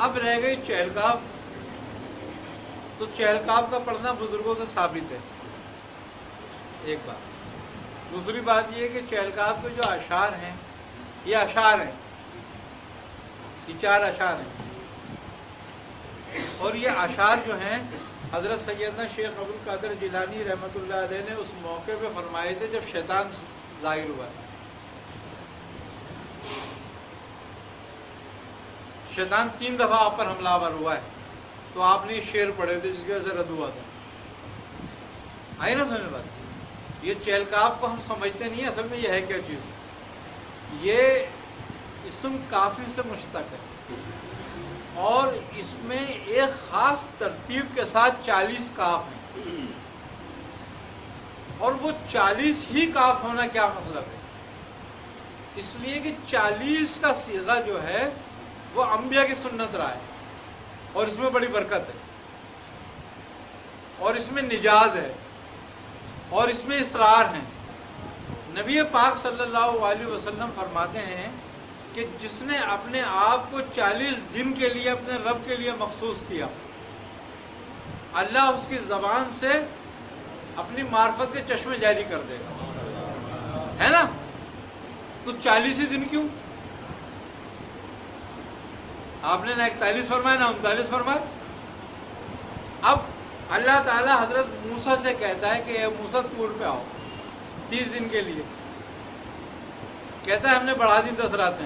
اب رہ گئی چہلکاف. تو چہلکاف کا پڑھنا بزرگوں سے ثابت ہے ایک بات. دوسری بات یہ کہ چہلکاف کے جو اشعار ہیں یہ اشعار ہیں، یہ 4 اشعار ہیں، اور یہ اشعار جو ہیں حضرت سیدنا شیخ ابو القادر جیلانی رحمۃ اللہ علیہ نے اس موقع پہ فرمائے تھے جب شیطان ظاہر ہوا. شیطان 3 دفعہ آپ پر حملہ آور ہوا ہے، تو آپ نے یہ شعر پڑھے تھے جس کی وجہ سے رد ہوا تھا. آئی نا سمجھ بات؟ یہ چہلکاف کو ہم سمجھتے نہیں ہیں، اصل میں یہ ہے کیا چیز. یہ اسم کافی سے مشتق ہے، اور اس میں ایک خاص ترتیب کے ساتھ 40 کاف ہیں، اور وہ 40 ہی کاف ہونا کیا مطلب ہے؟ اس لیے کہ 40 کا صیغہ جو ہے وہ انبیاء کی سنت رہا ہے، اور اس میں بڑی برکت ہے، اور اس میں نجات ہے، اور اس میں اسرار ہیں. نبی پاک صلی اللہ علیہ وسلم فرماتے ہیں کہ جس نے اپنے آپ کو 40 دن کے لیے اپنے رب کے لیے مخصوص کیا، اللہ اس کی زبان سے اپنی معرفت کے چشمے جاری کر دے گا، ہے نا؟ تو 40 ہی دن کیوں؟ آپ نے نہ 41 فرمایا نہ 39 فرمایا. اب اللہ تعالیٰ حضرت موسیٰ سے کہتا ہے کہ اے موسیٰ طور پہ آؤ 30 دن کے لیے. کہتا ہے ہم نے بڑھا دی 10 راتیں،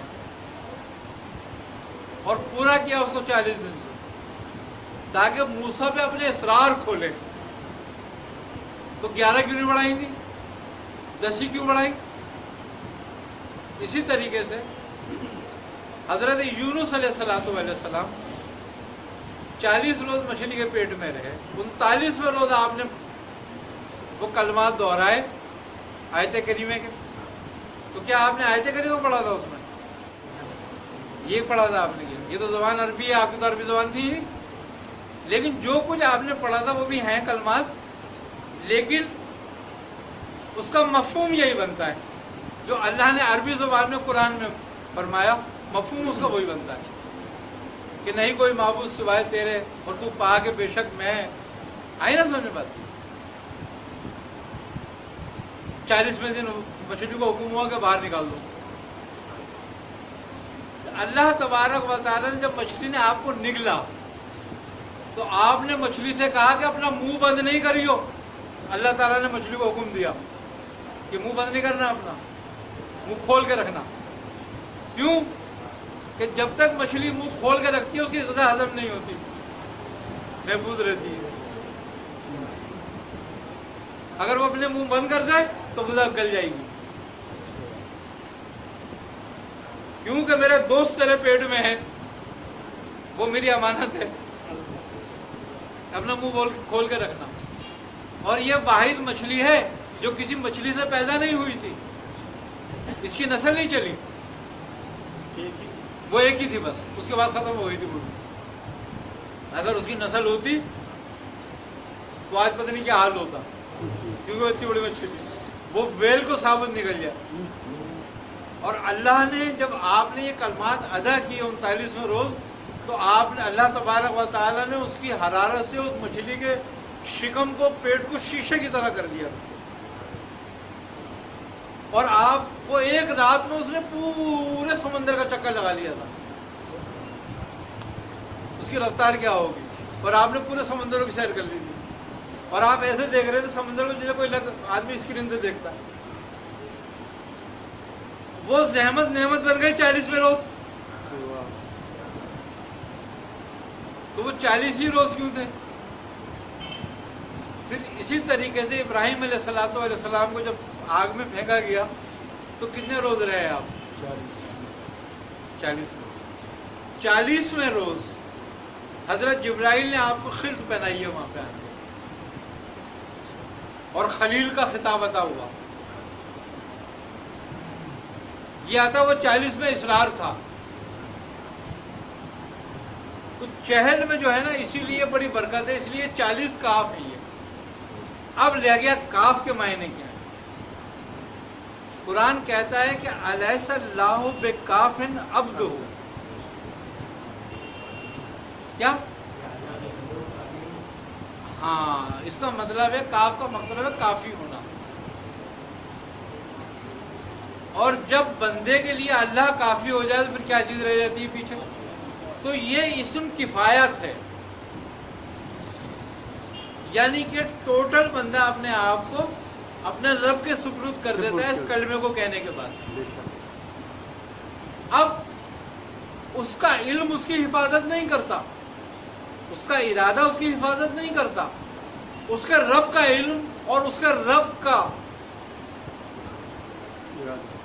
اور پورا کیا اس کو 40 دن سے، تاکہ موسیٰ پہ اپنے اسرار کھولے. تو 11 کیوں نہیں بڑھائیں گی؟ 10 ہی کیوں بڑھائیں؟ اسی طریقے سے حضرت یونس علیہ السلام 40 روز مچھلی کے پیٹ میں رہے، 39ویں روز آپ نے وہ کلمات دہرائے آیت کریمہ کے. تو کیا آپ نے آیت کریمہ پڑھا تھا؟ اس میں یہ پڑھا تھا آپ نے؟ یہ تو زبان عربی ہے، آپ کی تو عربی زبان تھی ہی نہیں. لیکن جو کچھ آپ نے پڑھا تھا وہ بھی ہیں کلمات، لیکن اس کا مفہوم یہی بنتا ہے جو اللہ نے عربی زبان میں قرآن میں فرمایا، مفہوم اس کا وہی بنتا ہے کہ نہیں کوئی معبود سوائے تیرے، اور تو پاک ہے بے شک میں. آئی نا سمجھ بات؟ 40ویں دن مچھلی کو حکم ہوا کہ باہر نکال دو. اللہ تبارک و تعالیٰ نے جب مچھلی نے آپ کو نگلا تو آپ نے مچھلی سے کہا کہ اپنا منہ بند نہیں کریو. اللہ تعالیٰ نے مچھلی کو حکم دیا کہ منہ بند نہیں کرنا، اپنا منہ کھول کے رکھنا. کیوں؟ کہ جب تک مچھلی منہ کھول کے رکھتی ہے اس کی غذا ہضم نہیں ہوتی، محفوظ رہتی ہے. اگر وہ اپنے منہ بند کر دے تو غذا گل جائے گی. کیونکہ میرے دوست تیرے پیٹ میں ہے، وہ میری امانت ہے، اپنا منہ کھول کے رکھنا. اور یہ واحد مچھلی ہے جو کسی مچھلی سے پیدا نہیں ہوئی تھی، اس کی نسل نہیں چلی، وہ ایک ہی تھی بس، اس کے بعد ختم ہو گئی تھی. اگر اس کی نسل ہوتی تو آج پتہ نہیں کیا حال ہوتا، کیونکہ وہ اتنی بڑی مچھلی تھی. وہ ویل کو ثابت نکل گیا. اور اللہ نے جب آپ نے یہ کلمات ادا کیے 39ویں روز، تو آپ نے اللہ تبارک و تعالیٰ نے اس کی حرارت سے اس مچھلی کے شکم کو، پیٹ کو شیشے کی طرح کر دیا. اور آپ کو ایک رات میں اس نے پورے سمندر کا چکر لگا لیا تھا. اس کی رفتار کیا ہوگی؟ اور آپ نے پورے سمندروں کی سیر کر لی تھی، اور آپ ایسے دیکھ رہے تھے سمندر کو جیسے کوئی آدمی اسکرین سے دیکھتا ہے. وہ زحمت نعمت بن گئی 40ویں روز. تو وہ 40 ہی روز کیوں تھے؟ پھر اسی طریقے سے ابراہیم علیہ السلام کو جب آگ میں پھینکا گیا تو کتنے روز رہے آپ؟ 40 روز. 40ویں روز حضرت جبرائیل نے آپ کو خلط پہنائی ہے وہاں پہ آنے، اور خلیل کا خطاب عطا ہوا. یہ آتا وہ 40ویں اسرار تھا. تو چہل میں جو ہے نا، اسی لیے بڑی برکت ہے، اس لیے 40 کاف ہے. یہ اب رہ گیا کاف کے معنی کیا ہے. قرآن کہتا ہے کہ الیس اللہ بکافٍ عبدہ، کیا؟ ہاں، اس کا مطلب ہے کاف کا مطلب ہے کافی ہونا. اور جب بندے کے لیے اللہ کافی ہو جائے تو پھر کیا چیز رہ جاتی ہے پیچھے؟ تو یہ اسم کفایت ہے، یعنی کہ ٹوٹل بندہ اپنے آپ کو اپنے رب کے سپرد کر دیتا ہے اس کلمے کو کہنے کے بعد. اب اس کا علم اس کی حفاظت نہیں کرتا، اس کا ارادہ اس کی حفاظت نہیں کرتا، اس کے رب کا علم اور اس کے رب کا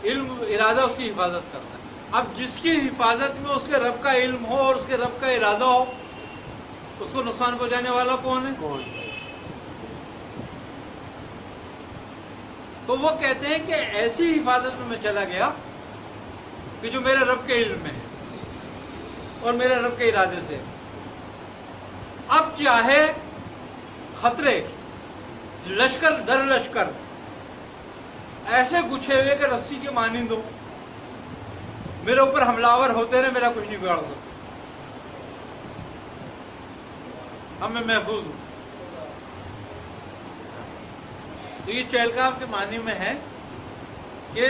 علم ارادہ اس کی حفاظت کرتا ہے. اب جس کی حفاظت میں اس کے رب کا علم ہو اور اس کے رب کا ارادہ ہو، اس کو نقصان پہنچانے والا کون ہے؟ تو وہ کہتے ہیں کہ ایسی حفاظت میں چلا گیا کہ جو میرے رب کے علم میں ہے اور میرے رب کے ارادے سے. اب چاہے خطرے لشکر در لشکر ایسے گچھے ہوئے کہ رسی کے مانند ہو، میرے اوپر حملہ ہوتے رہے، میرا کچھ نہیں بگاڑ سکتا، اب میں محفوظ ہوں. تو یہ چہل قاف کے معنی میں ہے کہ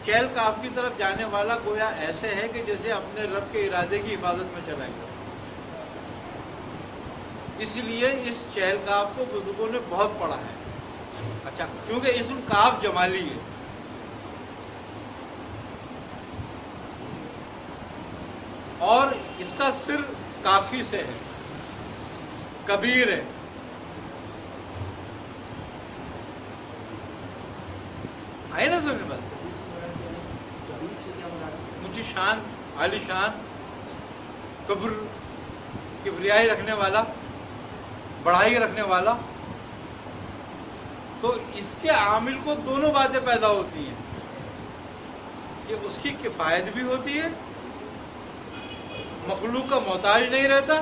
چہل قاف کی طرف جانے والا گویا ایسے ہے کہ جیسے اپنے رب کے ارادے کی حفاظت میں چلا گیا. اس لیے اس چہل قاف کو بزرگوں نے بہت پڑھا ہے. اچھا، کیونکہ اسم کاف جمالی ہے، اور اس کا سر کافی سے ہے، کبیر ہے. آئے نا سمجھ بات؟ اونچی شان، عالی شان، کبریائی رکھنے والا، بڑائی رکھنے والا. تو اس کے عامل کو دونوں باتیں پیدا ہوتی ہیں کہ اس کی کفایت بھی ہوتی ہے، مخلوق کا محتاج نہیں رہتا،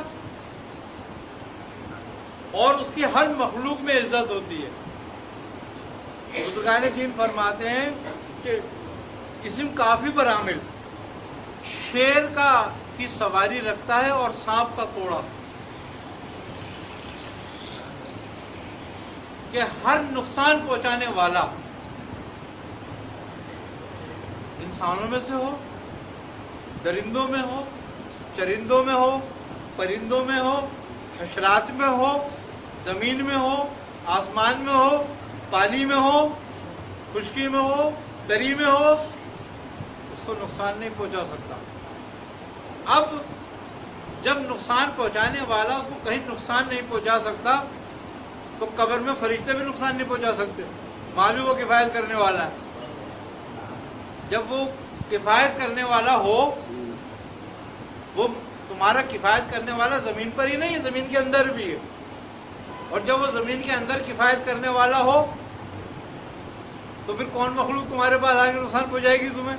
اور اس کی ہر مخلوق میں عزت ہوتی ہے. بزرگان دین فرماتے ہیں کہ اسم کافی پر عامل شیر کی سواری رکھتا ہے اور سانپ کا کوڑا، کہ ہر نقصان پہنچانے والا انسانوں میں سے ہو، درندوں میں ہو، چرندوں میں ہو، پرندوں میں ہو، حشرات میں ہو، زمین میں ہو، آسمان میں ہو، پانی میں ہو، خشکی میں ہو، تری میں ہو، اس کو نقصان نہیں پہنچا سکتا. اب جب نقصان پہنچانے والا اس کو کہیں نقصان نہیں پہنچا سکتا تو قبر میں فرشتے بھی نقصان نہیں پہنچا سکتے، معلوم وہ کفایت کرنے والا ہے. جب وہ کفایت کرنے والا ہو، وہ تمہارا کفایت کرنے والا زمین پر ہی نہیں ہے، زمین کے اندر بھی ہے. اور جب وہ زمین کے اندر کفایت کرنے والا ہو تو پھر کون مخلوق تمہارے پاس آگے نقصان پہنچائے گی تمہیں؟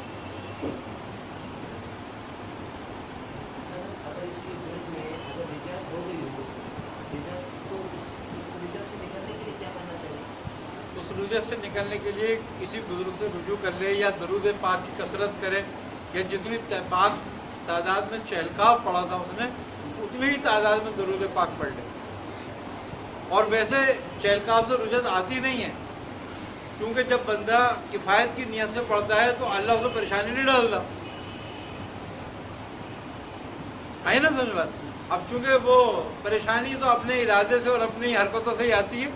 اس رجت سے نکلنے کے لیے کسی بزرگ سے رجوع کر لے، یا درود پاک کی کثرت کرے، یا جتنی پاک تعداد میں چہل قاف پڑھا تھا اس نے اتنی ہی تعداد میں درود پاک پڑھ لے. اور ویسے چہل قاف سے رجت آتی نہیں ہے، کیونکہ جب بندہ کفایت کی نیت سے پڑھتا ہے تو اللہ اسے پریشانی نہیں ڈالتا. ہے نا سمجھ بات؟ اب چونکہ وہ پریشانی تو اپنے ارادے سے اور اپنی حرکتوں سے ہی آتی ہے.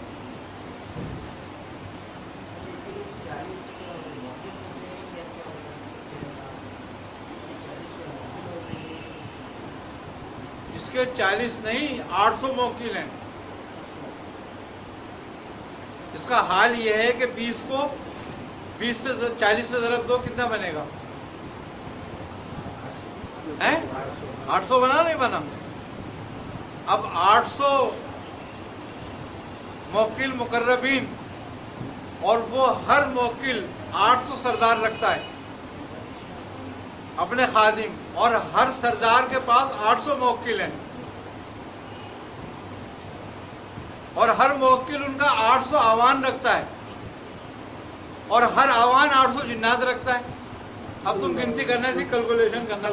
اس کے 40 نہیں 800 موکل ہیں. اس کا حال یہ ہے کہ 20 کو 20 سے 40 سے ضرب دو کتنا بنے گا؟ 800 بنا نہیں بنا؟ اب 800 موکل مقربین، اور وہ ہر موکل 800 سردار رکھتا ہے اپنے خادم، اور ہر سردار کے پاس 800 موکل ہیں، اور ہر موکل ان کا 800 آوان رکھتا ہے، اور ہر آوان 800 جنات رکھتا ہے. اب تم گنتی کرنا سی، کیلکولیشن کرنا.